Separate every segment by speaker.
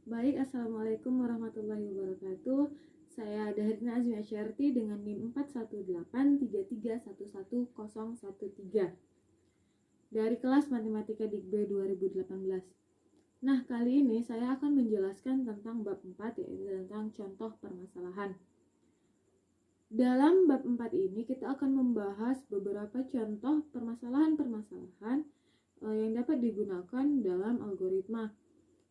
Speaker 1: Baik, Assalamualaikum warahmatullahi wabarakatuh. Saya Dahrina Azmi Asyarti dengan NIM 41833111013 dari kelas Matematika Dikbud 2018. Nah, kali ini saya akan menjelaskan tentang bab 4, yaitu tentang contoh permasalahan. Dalam bab 4 ini kita akan membahas beberapa contoh permasalahan-permasalahan yang dapat digunakan dalam algoritma.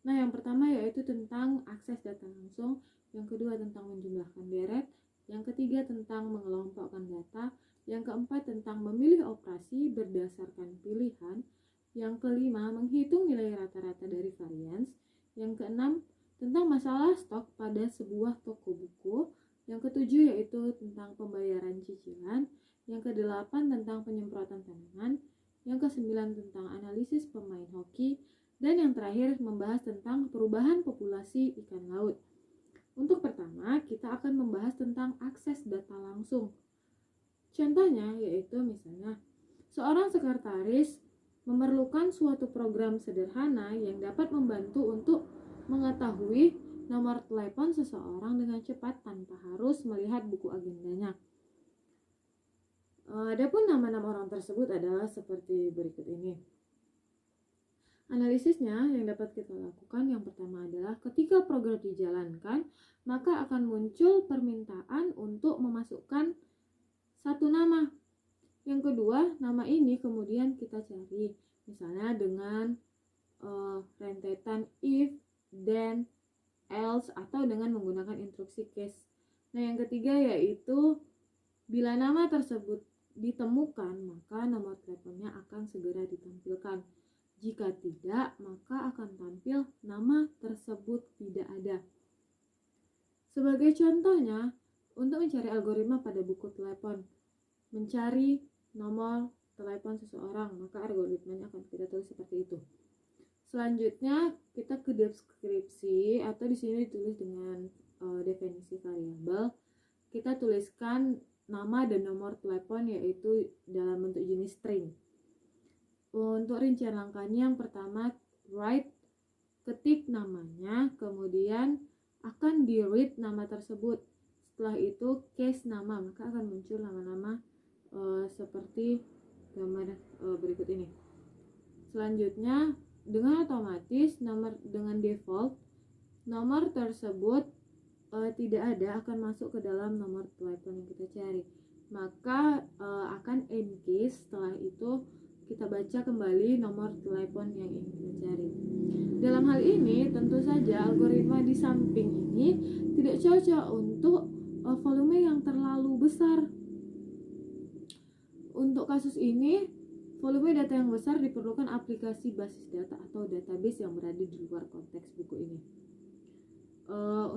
Speaker 1: Nah, yang pertama yaitu tentang akses data langsung, yang kedua tentang menjumlahkan deret, yang ketiga tentang mengelompokkan data, yang keempat tentang memilih operasi berdasarkan pilihan, yang kelima menghitung nilai rata-rata dari varians, yang keenam tentang masalah stok pada sebuah toko buku, yang ketujuh yaitu tentang pembayaran cicilan, yang kedelapan tentang penyemprotan tanaman, yang kesembilan tentang analisis pemain hoki, dan yang terakhir membahas tentang perubahan populasi ikan laut. Untuk pertama, kita akan membahas tentang akses data langsung. Contohnya yaitu misalnya, seorang sekretaris memerlukan suatu program sederhana yang dapat membantu untuk mengetahui nomor telepon seseorang dengan cepat tanpa harus melihat buku agendanya. Adapun nama-nama orang tersebut adalah seperti berikut ini. Analisisnya yang dapat kita lakukan yang pertama adalah ketika program dijalankan, maka akan muncul permintaan untuk memasukkan satu nama. Yang kedua, nama ini kemudian kita cari, misalnya dengan rentetan if, then, else, atau dengan menggunakan instruksi case. Nah, yang ketiga yaitu bila nama tersebut ditemukan, maka nomor teleponnya akan segera ditampilkan. Jika tidak, maka akan tampil nama tersebut tidak ada. Sebagai contohnya, untuk mencari algoritma pada buku telepon, mencari nomor telepon seseorang, maka algoritmanya akan kita tulis seperti itu. Selanjutnya, kita ke deskripsi atau di sini ditulis dengan definisi variabel. Kita tuliskan nama dan nomor telepon yaitu dalam bentuk jenis string. Untuk rincian langkahnya yang pertama write, ketik namanya, kemudian akan di read nama tersebut. Setelah itu case nama, maka akan muncul nama-nama seperti gambar berikut ini. Selanjutnya dengan otomatis dengan default nomor tersebut tidak ada akan masuk ke dalam nomor telepon yang kita cari. Maka akan in case setelah itu kita baca kembali nomor telepon yang ingin kita cari. Dalam hal ini, tentu saja algoritma di samping ini tidak cocok untuk volume yang terlalu besar. Untuk kasus ini, volume data yang besar diperlukan aplikasi basis data atau database yang berada di luar konteks buku ini.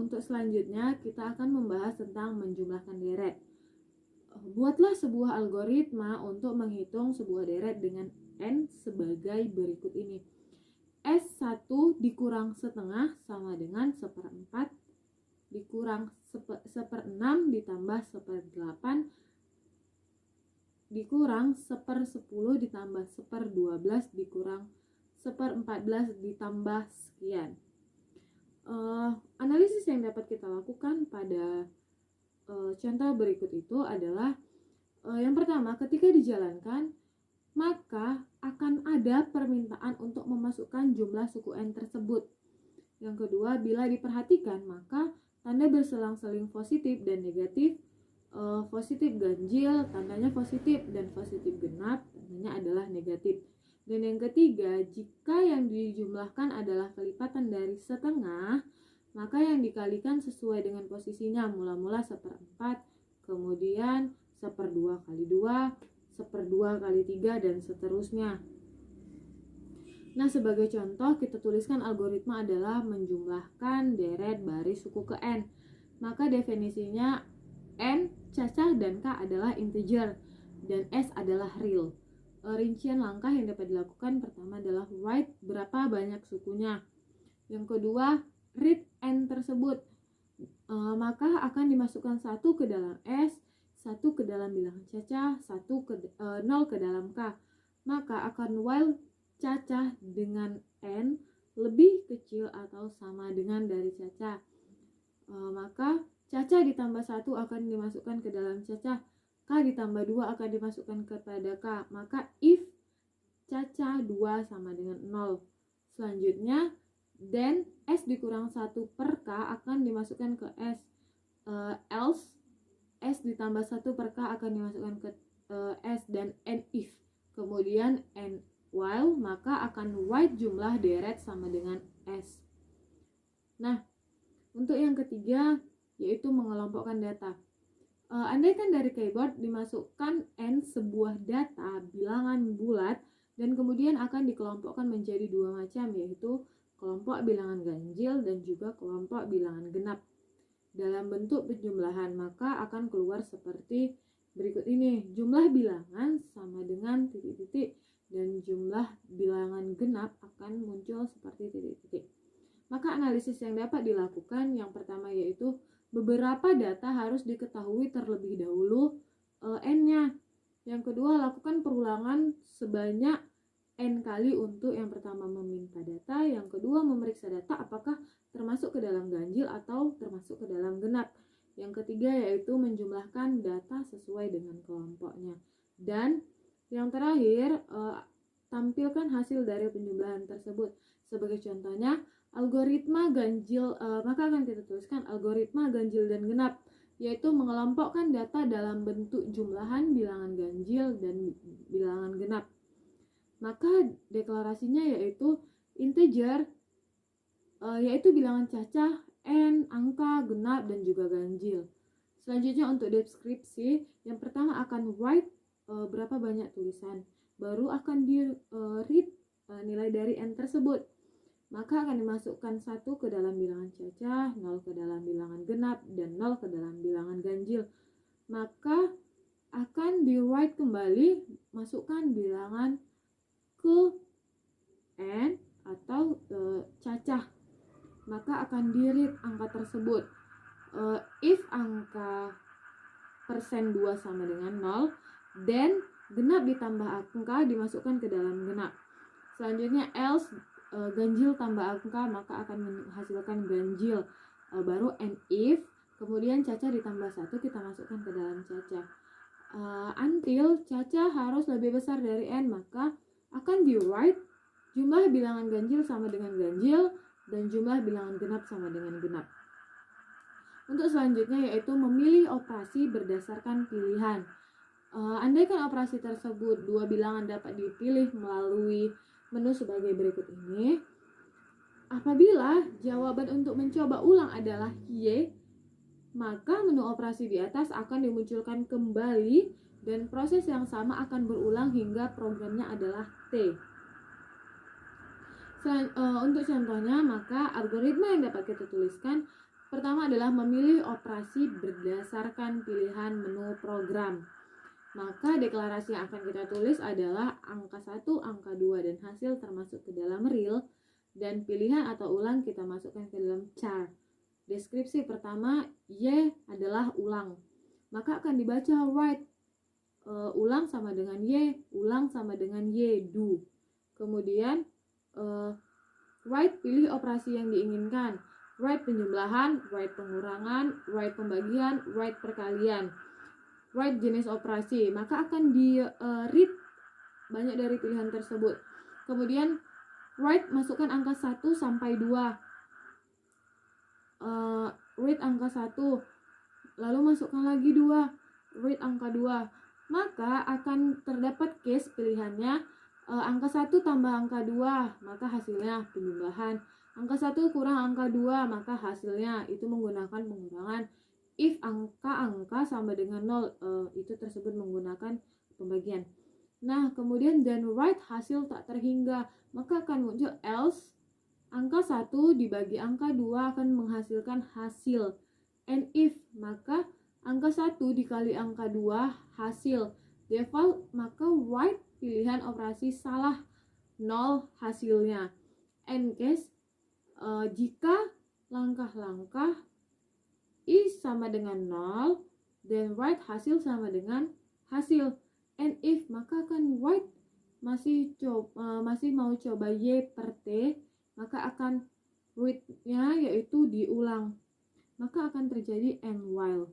Speaker 1: Untuk selanjutnya, kita akan membahas tentang menjumlahkan deret. Buatlah sebuah algoritma untuk menghitung sebuah deret dengan n sebagai berikut ini. S1 dikurang setengah sama dengan 1/4 dikurang 1/6 ditambah 1/8 dikurang 1/10 ditambah 1/12 dikurang 1/14 ditambah sekian. Analisis yang dapat kita lakukan pada contoh berikut itu adalah yang pertama, ketika dijalankan maka akan ada permintaan untuk memasukkan jumlah suku n tersebut. Yang kedua, bila diperhatikan maka tanda berselang-seling positif dan negatif, positif ganjil tandanya positif dan positif genap tandanya adalah negatif. Dan yang ketiga, jika yang dijumlahkan adalah kelipatan dari setengah, maka yang dikalikan sesuai dengan posisinya, mula-mula 1/4, kemudian 1/2 kali 2, 1/2 kali 3, dan seterusnya. Nah, sebagai contoh kita tuliskan algoritma adalah menjumlahkan deret baris suku ke n. Maka definisinya n, cacah, dan k adalah integer, dan s adalah real. Rincian langkah yang dapat dilakukan pertama adalah write berapa banyak sukunya. Yang kedua, read n tersebut, maka akan dimasukkan 1 ke dalam s, 1 ke dalam bilangan cacah, 0 ke dalam k. Maka akan while cacah dengan n lebih kecil kecil atau sama dengan dari Caca. Maka Caca ditambah 1 akan dimasukkan ke dalam Caca, K ditambah 2 akan dimasukkan kepada K. Maka if Caca 2 sama dengan 0. Selanjutnya, then S dikurang 1 per K akan dimasukkan ke S. Else S ditambah 1 per K akan dimasukkan ke S, dan and if. Kemudian and while, maka akan write jumlah deret sama dengan S. Nah, untuk yang ketiga yaitu mengelompokkan data. Andaikan dari keyboard dimasukkan N sebuah data bilangan bulat dan kemudian akan dikelompokkan menjadi 2 macam, yaitu kelompok bilangan ganjil dan juga kelompok bilangan genap. Dalam bentuk penjumlahan, maka akan keluar seperti berikut ini. Jumlah bilangan sama dengan titik-titik dan jumlah bilangan genap akan muncul seperti titik-titik. Maka analisis yang dapat dilakukan yang pertama yaitu beberapa data harus diketahui terlebih dahulu N-nya. Yang kedua, lakukan perulangan sebanyak N kali untuk yang pertama meminta data, yang kedua memeriksa data apakah termasuk ke dalam ganjil atau termasuk ke dalam genap. Yang ketiga yaitu menjumlahkan data sesuai dengan kelompoknya. Dan yang terakhir, tampilkan hasil dari penjumlahan tersebut. Sebagai contohnya, algoritma ganjil, maka akan kita tuliskan algoritma ganjil dan genap, yaitu mengelompokkan data dalam bentuk jumlahan bilangan ganjil dan bilangan genap. Maka deklarasinya yaitu integer, yaitu bilangan cacah, N, angka, genap, dan juga ganjil. Selanjutnya untuk deskripsi, yang pertama akan write berapa banyak tulisan, baru akan di read nilai dari N tersebut. Maka akan dimasukkan 1 ke dalam bilangan cacah, 0 ke dalam bilangan genap, dan 0 ke dalam bilangan ganjil. Maka akan di write kembali, masukkan bilangan ke N atau cacah, maka akan di-read angka tersebut. If angka persen 2 sama dengan 0, then genap ditambah angka dimasukkan ke dalam genap. Selanjutnya else, ganjil tambah angka maka akan menghasilkan ganjil, baru and if, kemudian cacah ditambah 1 kita masukkan ke dalam cacah. Until cacah harus lebih besar dari N, maka akan di write jumlah bilangan ganjil sama dengan ganjil dan jumlah bilangan genap sama dengan genap. Untuk selanjutnya yaitu memilih operasi berdasarkan pilihan. Andaikan operasi tersebut 2 bilangan dapat dipilih melalui menu sebagai berikut ini. Apabila jawaban untuk mencoba ulang adalah Y, maka menu operasi di atas akan dimunculkan kembali dan proses yang sama akan berulang hingga programnya adalah T. Untuk contohnya, maka algoritma yang dapat kita tuliskan pertama adalah memilih operasi berdasarkan pilihan menu program. Maka deklarasi yang akan kita tulis adalah angka 1, angka 2, dan hasil termasuk ke dalam real, dan pilihan atau ulang kita masukkan ke dalam char. Deskripsi pertama, Y adalah ulang. Maka akan dibaca write, ulang sama dengan Y, ulang sama dengan Y, do. Kemudian write, pilih operasi yang diinginkan. Write penjumlahan, write pengurangan, write pembagian, write perkalian. Write jenis operasi, maka akan di read banyak dari pilihan tersebut. Kemudian write, masukkan angka 1 sampai 2. Read angka 1, lalu masukkan lagi 2, read angka 2. Maka akan terdapat case pilihannya, angka 1 tambah angka 2, maka hasilnya penjumlahan. Angka 1 kurang angka 2, maka hasilnya itu menggunakan pengurangan. If angka-angka sama dengan 0, itu tersebut menggunakan pembagian. Nah, kemudian dan write hasil tak terhingga, maka akan muncul else, angka 1 dibagi angka 2 akan menghasilkan hasil. And if, maka angka 1 dikali angka 2 hasil. Default, maka write pilihan operasi salah, 0 hasilnya. And case, jika langkah-langkah I sama dengan 0, then write hasil sama dengan hasil. And if, maka akan write masih mau coba Y per T, maka akan read-nya yaitu diulang, maka akan terjadi and while.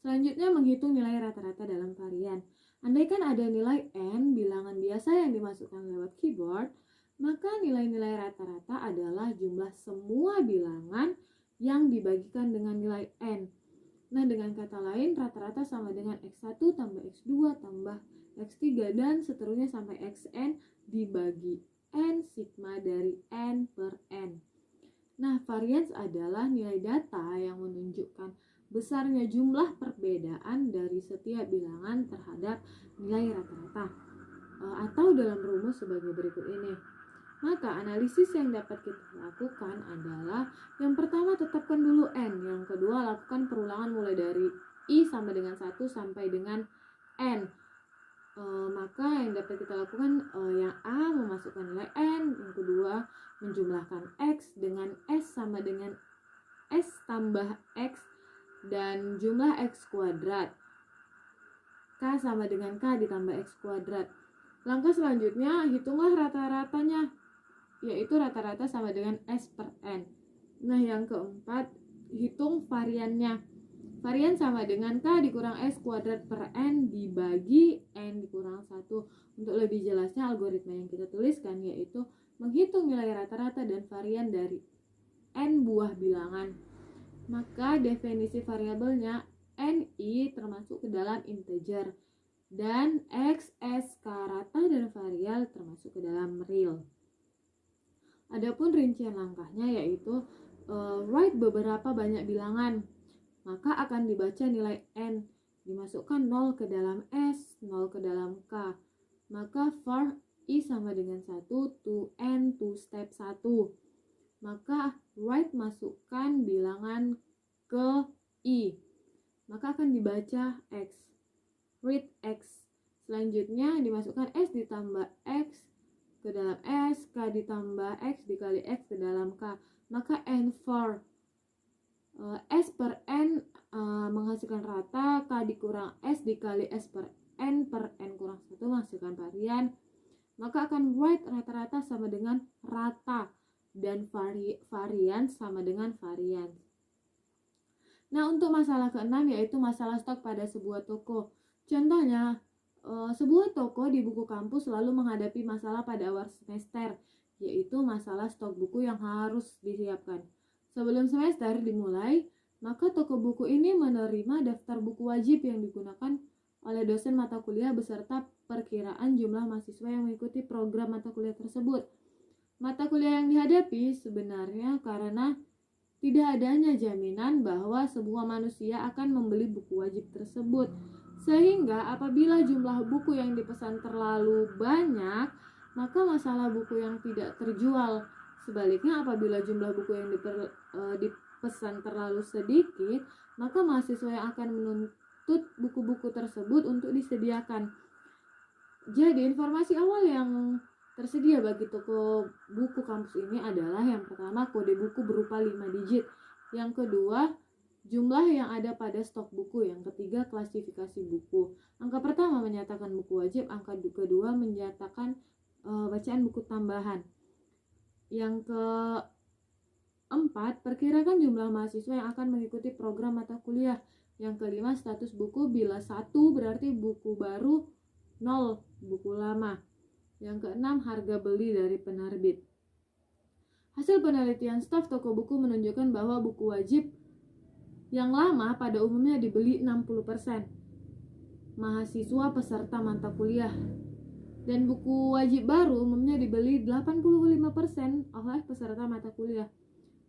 Speaker 1: Selanjutnya menghitung nilai rata-rata dalam varian. Andaikan ada nilai n bilangan biasa yang dimasukkan lewat keyboard, maka nilai-nilai rata-rata adalah jumlah semua bilangan yang dibagikan dengan nilai n. Nah, dengan kata lain, rata-rata sama dengan x1 tambah x2 tambah x3 dan seterusnya sampai xn dibagi n sigma dari n per n. Nah, varians adalah nilai data yang menunjukkan besarnya jumlah perbedaan dari setiap bilangan terhadap nilai rata-rata, atau dalam rumus sebagai berikut ini. Maka analisis yang dapat kita lakukan adalah yang pertama tetapkan dulu n, yang kedua lakukan perulangan mulai dari i sama dengan 1 sampai dengan n. Maka yang dapat kita lakukan yang A memasukkan nilai n, yang kedua menjumlahkan x dengan s sama dengan s tambah x dan jumlah x kuadrat, k sama dengan k ditambah x kuadrat. Langkah selanjutnya hitunglah rata-ratanya, yaitu rata-rata sama dengan s per n. Nah, yang keempat hitung variannya. Varian sama dengan k dikurang s kuadrat per n dibagi n dikurang 1. Untuk lebih jelasnya algoritma yang kita tuliskan yaitu menghitung nilai rata-rata dan varian dari n buah bilangan. Maka definisi variabelnya ni termasuk ke dalam integer dan x, s, k rata dan varial termasuk ke dalam real. Adapun rincian langkahnya yaitu write beberapa banyak bilangan, maka akan dibaca nilai n, dimasukkan 0 ke dalam s, 0 ke dalam k. Maka for i sama dengan 1 to n to step 1. Maka write masukkan bilangan ke i, maka akan dibaca x, read x. Selanjutnya dimasukkan s ditambah x ke dalam s, k ditambah x dikali x ke dalam k. Maka n for s per n menghasilkan rata, k dikurang s dikali s per n kurang 1 menghasilkan varian. Maka akan write rata-rata sama dengan rata dan varian sama dengan varian. Nah, untuk masalah ke-6 yaitu masalah stok pada sebuah toko. Contohnya, sebuah toko di buku kampus selalu menghadapi masalah pada awal semester, yaitu masalah stok buku yang harus disiapkan. Sebelum semester dimulai, maka toko buku ini menerima daftar buku wajib yang digunakan oleh dosen mata kuliah beserta perkiraan jumlah mahasiswa yang mengikuti program mata kuliah tersebut. Mata kuliah yang dihadapi sebenarnya karena tidak adanya jaminan bahwa semua manusia akan membeli buku wajib tersebut. Sehingga apabila jumlah buku yang dipesan terlalu banyak, maka masalah buku yang tidak terjual. Sebaliknya apabila jumlah buku yang dipesan terlalu sedikit, maka mahasiswa yang akan menuntut buku-buku tersebut untuk disediakan. Jadi informasi awal yang tersedia bagi toko buku kampus ini adalah yang pertama kode buku berupa 5 digit, yang kedua jumlah yang ada pada stok buku, yang ketiga klasifikasi buku. Angka pertama menyatakan buku wajib, angka kedua menyatakan bacaan buku tambahan. Yang keempat perkirakan jumlah mahasiswa yang akan mengikuti program mata kuliah. Yang kelima status buku, bila 1 berarti buku baru, 0 buku lama. Yang keenam, harga beli dari penerbit. Hasil penelitian staf toko buku menunjukkan bahwa buku wajib yang lama pada umumnya dibeli 60% mahasiswa peserta mata kuliah. Dan buku wajib baru umumnya dibeli 85% oleh peserta mata kuliah.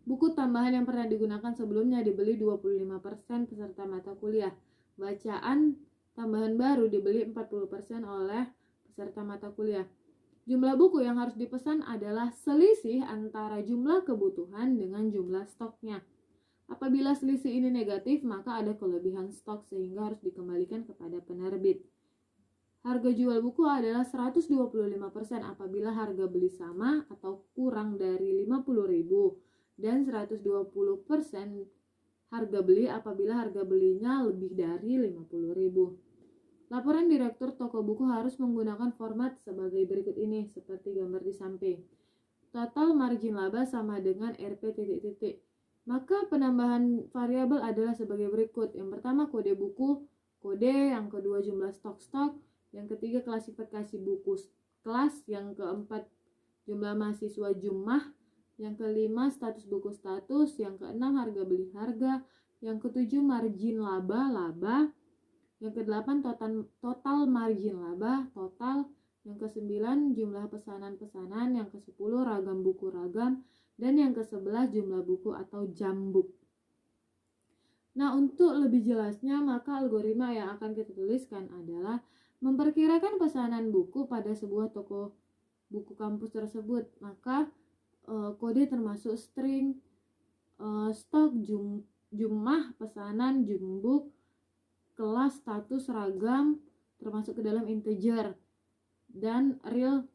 Speaker 1: Buku tambahan yang pernah digunakan sebelumnya dibeli 25% peserta mata kuliah. Bacaan tambahan baru dibeli 40% oleh peserta mata kuliah. Jumlah buku yang harus dipesan adalah selisih antara jumlah kebutuhan dengan jumlah stoknya. Apabila selisih ini negatif, maka ada kelebihan stok sehingga harus dikembalikan kepada penerbit. Harga jual buku adalah 125% apabila harga beli sama atau kurang dari 50.000 dan 120% harga beli apabila harga belinya lebih dari 50.000. Laporan direktur toko buku harus menggunakan format sebagai berikut ini, seperti gambar di samping. total margin laba sama dengan RP titik-titik. Maka penambahan variabel adalah sebagai berikut. Yang pertama kode buku, kode, yang kedua jumlah stok-stok, yang ketiga klasifikasi buku kelas, yang keempat jumlah mahasiswa jumlah, yang kelima status buku status, yang keenam harga beli harga, yang ketujuh margin laba, yang kedelapan total margin laba, total, yang kesembilan jumlah pesanan-pesanan, yang kesepuluh ragam buku ragam, dan yang ke-11 jumlah buku atau jambuk. Nah, untuk lebih jelasnya maka algoritma yang akan kita tuliskan adalah memperkirakan pesanan buku pada sebuah toko buku kampus tersebut. Maka kode termasuk string, stok, jumlah, pesanan, jambuk, kelas, status, ragam termasuk ke dalam integer, dan real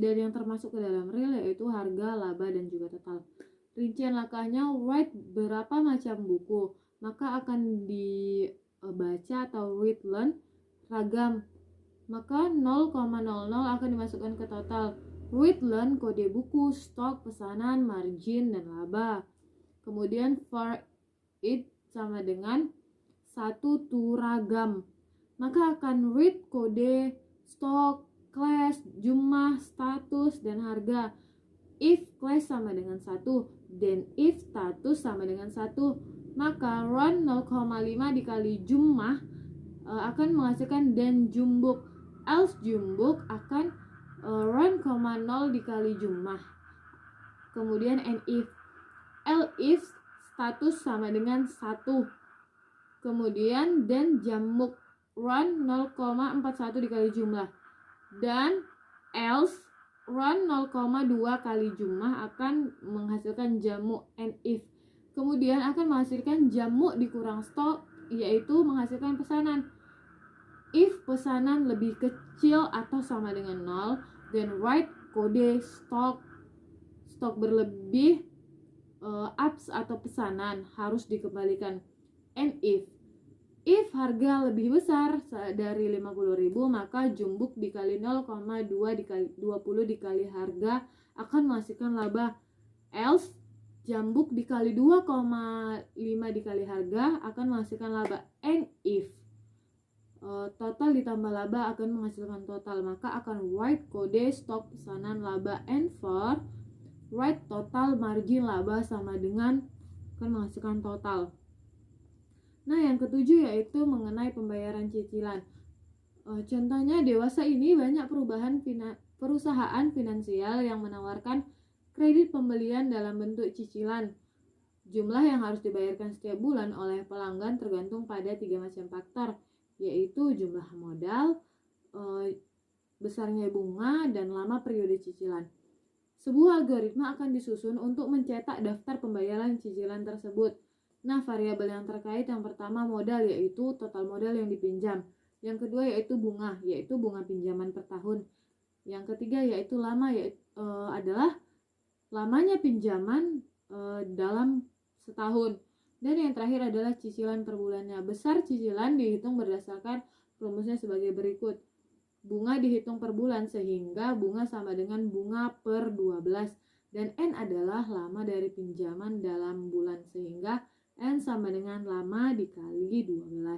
Speaker 1: dan yang termasuk ke dalam real yaitu harga, laba, dan juga total. Rincian langkahnya, write berapa macam buku, maka akan dibaca atau read learn ragam, maka 0,00 akan dimasukkan ke total. Read learn kode buku, stok, pesanan, margin, dan laba. Kemudian for it sama dengan 1 to ragam, maka akan read kode, stok, class, jumlah, status, dan harga. If class sama dengan 1 dan if status sama dengan 1, maka run 0,5 dikali jumlah akan menghasilkan dan jambuk, else jambuk akan run 0 dikali jumlah. Kemudian and if status sama dengan 1, kemudian dan jambuk run 0,41 dikali jumlah, dan else run 0,2 kali jumlah akan menghasilkan jamu and if. Kemudian akan menghasilkan jamu dikurang stok, yaitu menghasilkan pesanan. If pesanan lebih kecil atau sama dengan 0, then write kode stok berlebih, ups atau pesanan harus dikembalikan. And if harga lebih besar dari 50.000, maka jambuk dikali 0,2 dikali 20 dikali harga akan menghasilkan laba. Else jambuk dikali 2,5 dikali harga akan menghasilkan laba. And if total ditambah laba akan menghasilkan total, maka akan write kode stok pesanan laba. And for write total margin laba sama dengan akan menghasilkan total. Nah, yang ketujuh yaitu mengenai pembayaran cicilan. Contohnya dewasa ini banyak perusahaan finansial yang menawarkan kredit pembelian dalam bentuk cicilan. Jumlah yang harus dibayarkan setiap bulan oleh pelanggan tergantung pada 3 macam faktor, yaitu jumlah modal, besarnya bunga, dan lama periode cicilan. Sebuah algoritma akan disusun untuk mencetak daftar pembayaran cicilan tersebut. Nah, variabel yang terkait yang pertama modal, yaitu total modal yang dipinjam. Yang kedua yaitu bunga pinjaman per tahun. Yang ketiga yaitu lama, adalah lamanya pinjaman dalam setahun. Dan yang terakhir adalah cicilan per bulannya. Besar cicilan dihitung berdasarkan rumusnya sebagai berikut. Bunga dihitung per bulan sehingga bunga sama dengan bunga per 12. Dan N adalah lama dari pinjaman dalam bulan sehingga N sama dengan lama dikali 12.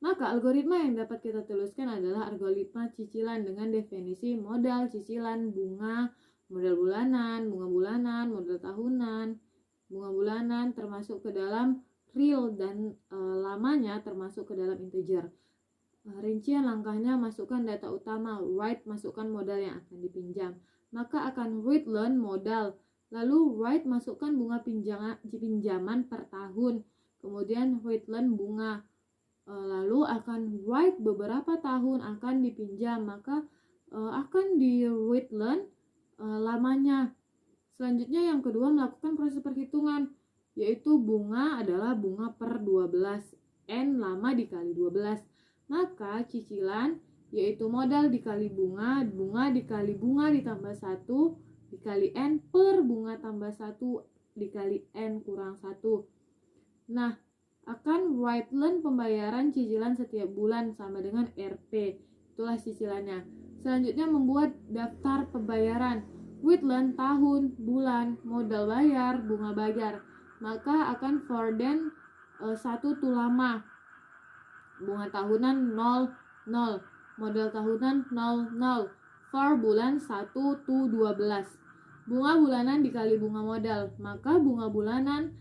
Speaker 1: Maka algoritma yang dapat kita tuliskan adalah algoritma cicilan dengan definisi modal, cicilan, bunga, modal bulanan, modal tahunan, bunga bulanan termasuk ke dalam real, dan lamanya termasuk ke dalam integer. Rincian langkahnya, masukkan data utama, write masukkan modal yang akan dipinjam, maka akan read learn modal. Lalu write masukkan bunga pinjaman per tahun, kemudian read learn bunga. Lalu akan write beberapa tahun akan dipinjam, maka akan di read learn lamanya. Selanjutnya yang kedua melakukan proses perhitungan, yaitu bunga adalah bunga per 12, N lama dikali 12. Maka cicilan yaitu modal dikali bunga, bunga dikali bunga ditambah 1 dikali N per bunga tambah 1 dikali N kurang 1. Nah, akan write learn pembayaran cicilan setiap bulan sama dengan RP. Itulah cicilannya. Selanjutnya membuat daftar pembayaran. Wheatland tahun, bulan, modal bayar, bunga bayar. Maka akan forward 1 tu lama. Bunga tahunan 0, 0. Modal tahunan 0, 0. For bulan 1 tu 12. Bunga bulanan dikali bunga modal. Maka bunga bulanan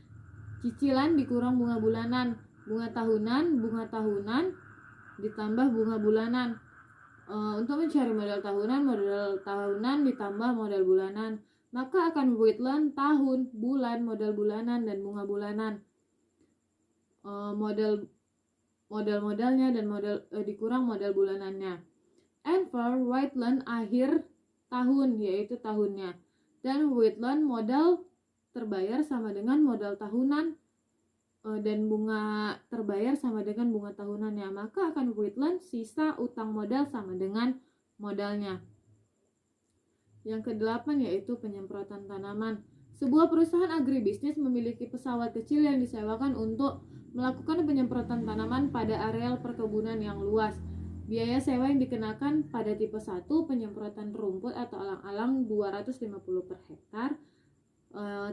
Speaker 1: cicilan dikurang bunga bulanan. Bunga tahunan ditambah bunga bulanan. Untuk mencari modal tahunan ditambah modal bulanan, maka akan Wheatland tahun, bulan, modal bulanan, dan bunga bulanan. Modalnya dan dikurang modal bulanannya. And for Wheatland akhir tahun, yaitu tahunnya. Dan Wheatland modal terbayar sama dengan modal tahunan, dan bunga terbayar sama dengan bunga tahunannya, maka akan Wheatland sisa utang modal sama dengan modalnya. Yang ke-8 yaitu penyemprotan tanaman. Sebuah perusahaan agribisnis memiliki pesawat kecil yang disewakan untuk melakukan penyemprotan tanaman pada areal perkebunan yang luas. Biaya sewa yang dikenakan pada tipe 1 penyemprotan rumput atau alang-alang 250 per hektar.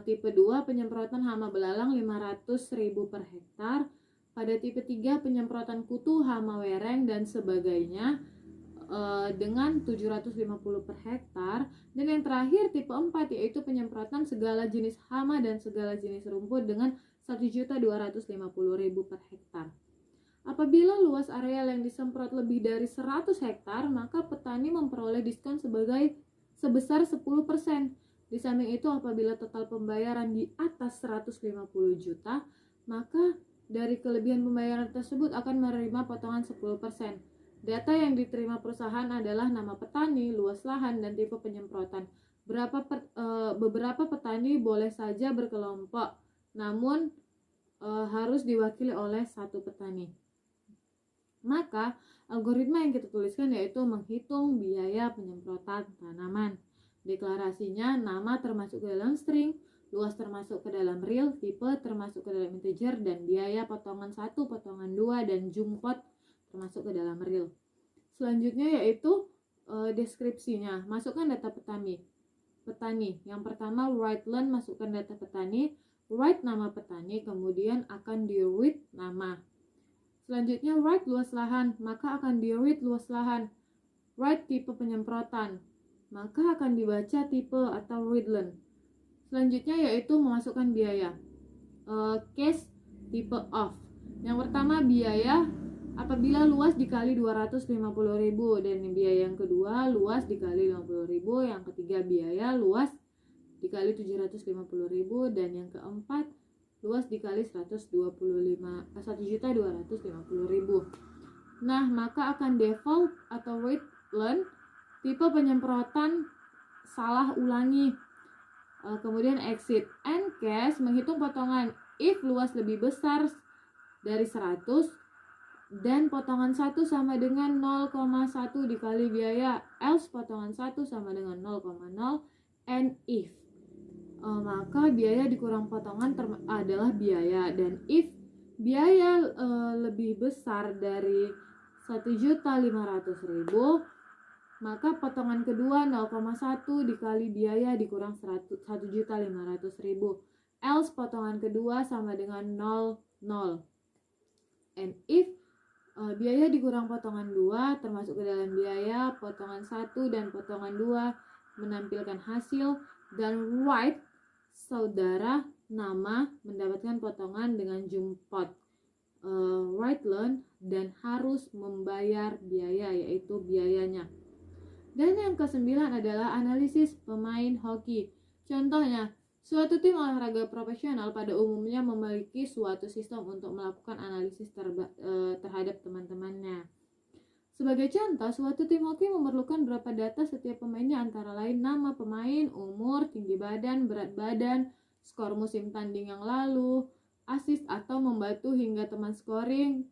Speaker 1: Tipe 2 penyemprotan hama belalang 500.000 per hektar. Pada tipe 3 penyemprotan kutu, hama wereng dan sebagainya dengan 750 per hektar. Dan yang terakhir tipe 4 yaitu penyemprotan segala jenis hama dan segala jenis rumput dengan 1.250.000 per hektar. Apabila luas areal yang disemprot lebih dari 100 hektar, maka petani memperoleh diskon sebesar 10%. Di samping itu, apabila total pembayaran di atas 150 juta, maka dari kelebihan pembayaran tersebut akan menerima potongan 10%. Data yang diterima perusahaan adalah nama petani, luas lahan, dan tipe penyemprotan. Beberapa petani boleh saja berkelompok, namun harus diwakili oleh satu petani. Maka, algoritma yang kita tuliskan yaitu menghitung biaya penyemprotan tanaman. Deklarasinya, nama termasuk ke dalam string, luas termasuk ke dalam real, tipe termasuk ke dalam integer, dan biaya potongan 1, potongan 2, dan jumlot termasuk ke dalam real. Selanjutnya yaitu deskripsinya. Masukkan data petani. Yang pertama, Wheatland, masukkan data petani, write nama petani, kemudian akan di-read nama. Selanjutnya, write luas lahan, maka akan di-read luas lahan. Write tipe penyemprotan, maka akan dibaca tipe atau Wheatland. Selanjutnya yaitu memasukkan biaya. Case tipe of. Yang pertama biaya apabila luas dikali 250.000, dan biaya yang kedua luas dikali 50.000, yang ketiga biaya luas dikali 750.000, dan yang keempat luas dikali 1.250.000. Nah, maka akan default atau Wheatland tipe penyemprotan salah ulangi. Kemudian exit and case menghitung potongan if luas lebih besar dari 100 dan potongan 1 sama dengan 0,1 dikali biaya, else potongan 1 sama dengan 0,0, and if maka biaya dikurang potongan adalah biaya, dan if biaya lebih besar dari 1.500.000, maka potongan kedua 0,1 dikali biaya dikurang 1.500.000, else potongan kedua sama dengan 0, and if biaya dikurang potongan 2 termasuk ke dalam biaya, potongan 1 dan potongan 2 menampilkan hasil, dan write saudara nama mendapatkan potongan dengan jumlot Wheatland dan harus membayar biaya, yaitu biayanya. Dan yang ke-9 adalah analisis pemain hoki. Contohnya, suatu tim olahraga profesional pada umumnya memiliki suatu sistem untuk melakukan analisis terhadap teman-temannya. Sebagai contoh, suatu tim hoki memerlukan beberapa data setiap pemainnya, antara lain nama pemain, umur, tinggi badan, berat badan, skor musim tanding yang lalu, assist atau membantu hingga teman scoring,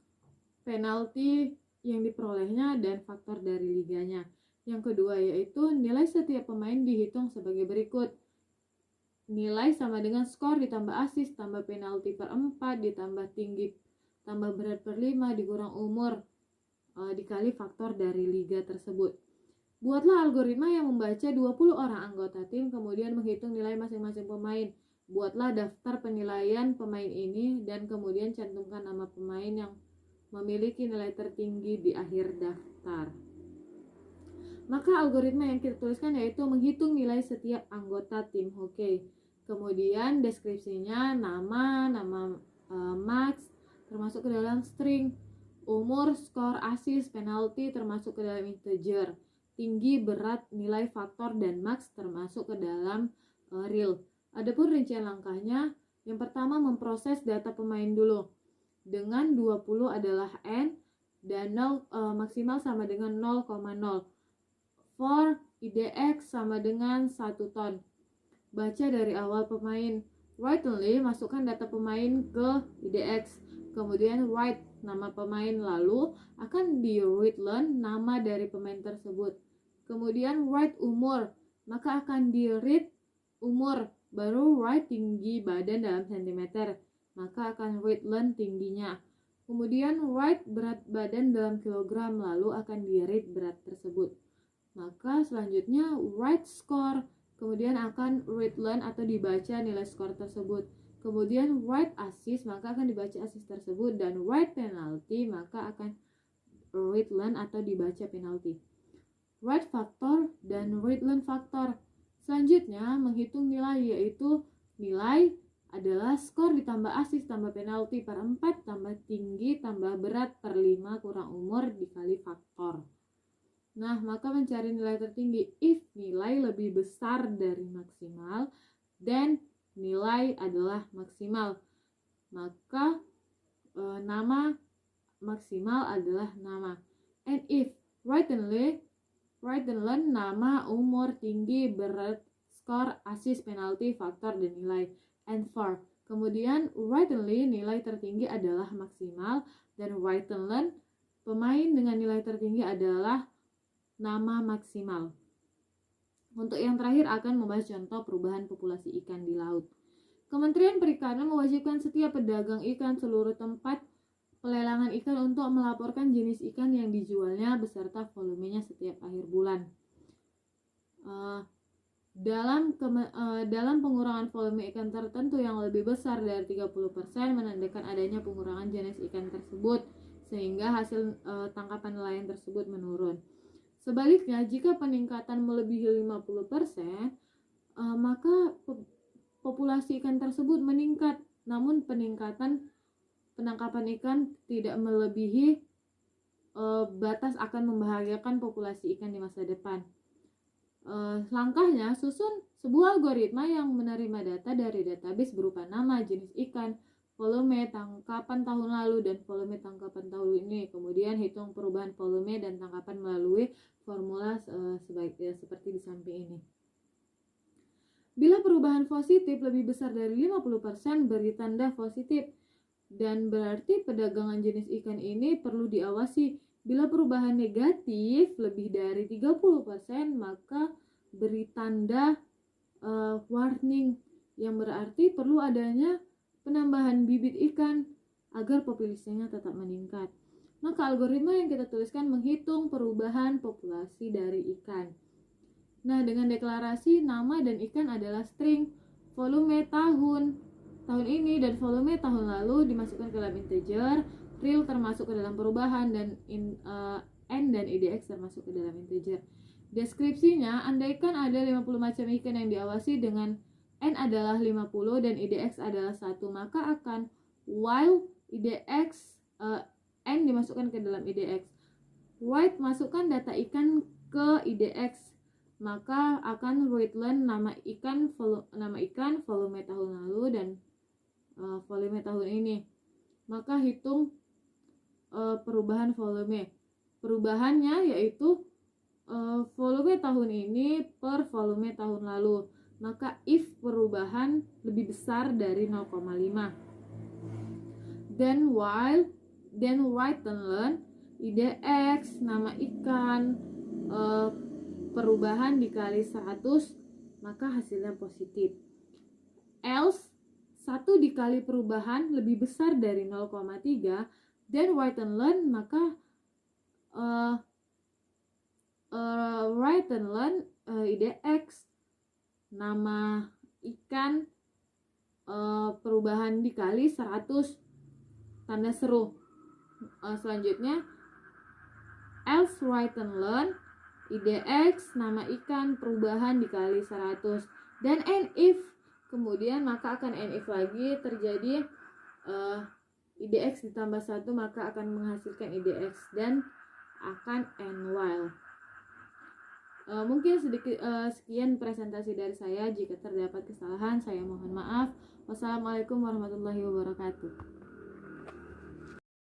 Speaker 1: penalti yang diperolehnya, dan faktor dari liganya. Yang kedua yaitu nilai setiap pemain dihitung sebagai berikut. Nilai sama dengan skor ditambah assist tambah penalti per 4 ditambah tinggi tambah berat per 5 dikurang umur dikali faktor dari liga tersebut. Buatlah algoritma yang membaca 20 orang anggota tim, kemudian menghitung nilai masing-masing pemain. Buatlah daftar penilaian pemain ini dan kemudian cantumkan nama pemain yang memiliki nilai tertinggi di akhir daftar. Maka algoritma yang kita tuliskan yaitu menghitung nilai setiap anggota tim. Oke. Kemudian deskripsinya nama max termasuk ke dalam string, umur, skor, assist, penalti termasuk ke dalam integer, tinggi, berat, nilai, faktor, dan max termasuk ke dalam real. Adapun rincian langkahnya, yang pertama memproses data pemain dulu. Dengan 20 adalah n dan 0 maksimal sama dengan 0,0. For IDX sama dengan 1 ton. Baca dari awal pemain. Write only, masukkan data pemain ke IDX. Kemudian write nama pemain, lalu akan di read learn nama dari pemain tersebut. Kemudian write umur, maka akan di read umur, baru write tinggi badan dalam sentimeter, maka akan read learn tingginya. Kemudian write berat badan dalam kilogram, lalu akan di read berat tersebut. Maka selanjutnya write score, kemudian akan read learn atau dibaca nilai skor tersebut. Kemudian write assist, maka akan dibaca assist tersebut, dan write penalty, maka akan read learn atau dibaca penalty. Write factor dan read learn factor. Selanjutnya menghitung nilai, yaitu nilai adalah skor ditambah assist tambah penalty per 4 tambah tinggi tambah berat per 5 kurang umur dikali faktor. Nah, maka mencari nilai tertinggi if nilai lebih besar dari maksimal dan nilai adalah maksimal. Maka nama maksimal adalah nama. And if write and learn nama, umur, tinggi, berat, skor, assist, penalty, faktor, dan nilai. And for, kemudian write and learn nilai tertinggi adalah maksimal, dan write and learn pemain dengan nilai tertinggi adalah nama maksimal. Untuk yang terakhir akan membahas contoh perubahan populasi ikan di laut. Kementerian Perikanan mewajibkan setiap pedagang ikan seluruh tempat pelelangan ikan untuk melaporkan jenis ikan yang dijualnya beserta volumenya setiap akhir bulan. Dalam pengurangan volume ikan tertentu yang lebih besar dari 30% menandakan adanya pengurangan jenis ikan tersebut, sehingga hasil tangkapan nelayan tersebut menurun. Sebaliknya, jika peningkatan melebihi 50%, maka populasi ikan tersebut meningkat, namun peningkatan penangkapan ikan tidak melebihi batas akan membahayakan populasi ikan di masa depan. Langkahnya, susun sebuah algoritma yang menerima data dari database berupa nama, jenis ikan, volume tangkapan tahun lalu dan volume tangkapan tahun ini. Kemudian hitung perubahan volume dan tangkapan melalui formula seperti di samping ini. Bila perubahan positif lebih besar dari 50%, beri tanda positif dan berarti perdagangan jenis ikan ini perlu diawasi. Bila perubahan negatif lebih dari 30%, maka beri tanda warning yang berarti perlu adanya penambahan bibit ikan agar populasinya tetap meningkat. Maka algoritma yang kita tuliskan menghitung perubahan populasi dari ikan. Nah, dengan deklarasi nama dan ikan adalah string, volume tahun ini dan volume tahun lalu dimasukkan ke dalam integer, real termasuk ke dalam perubahan, dan n dan idx termasuk ke dalam integer. Deskripsinya, andaikan ada 50 macam ikan yang diawasi dengan n adalah 50 dan idx adalah 1, maka akan while idx n dimasukkan ke dalam idx. Write masukkan data ikan ke idx, maka akan read learn nama ikan, volume tahun lalu dan volume tahun ini. Maka hitung perubahan volume. Perubahannya yaitu volume tahun ini per volume tahun lalu. Maka if perubahan lebih besar dari 0,5. Then write and learn idx nama ikan perubahan dikali 100, maka hasilnya positif. Else 1 dikali perubahan lebih besar dari 0,3, then write and learn, maka write and learn ide X, nama ikan perubahan dikali 100 tanda seru. Selanjutnya else write and learn ide X, nama ikan perubahan dikali 100, dan and if, kemudian maka akan and if lagi, terjadi ide X ditambah 1 maka akan menghasilkan ide X, dan akan and while. Mungkin sedikit sekian presentasi dari saya. Jika terdapat kesalahan saya mohon maaf. Wassalamualaikum warahmatullahi wabarakatuh.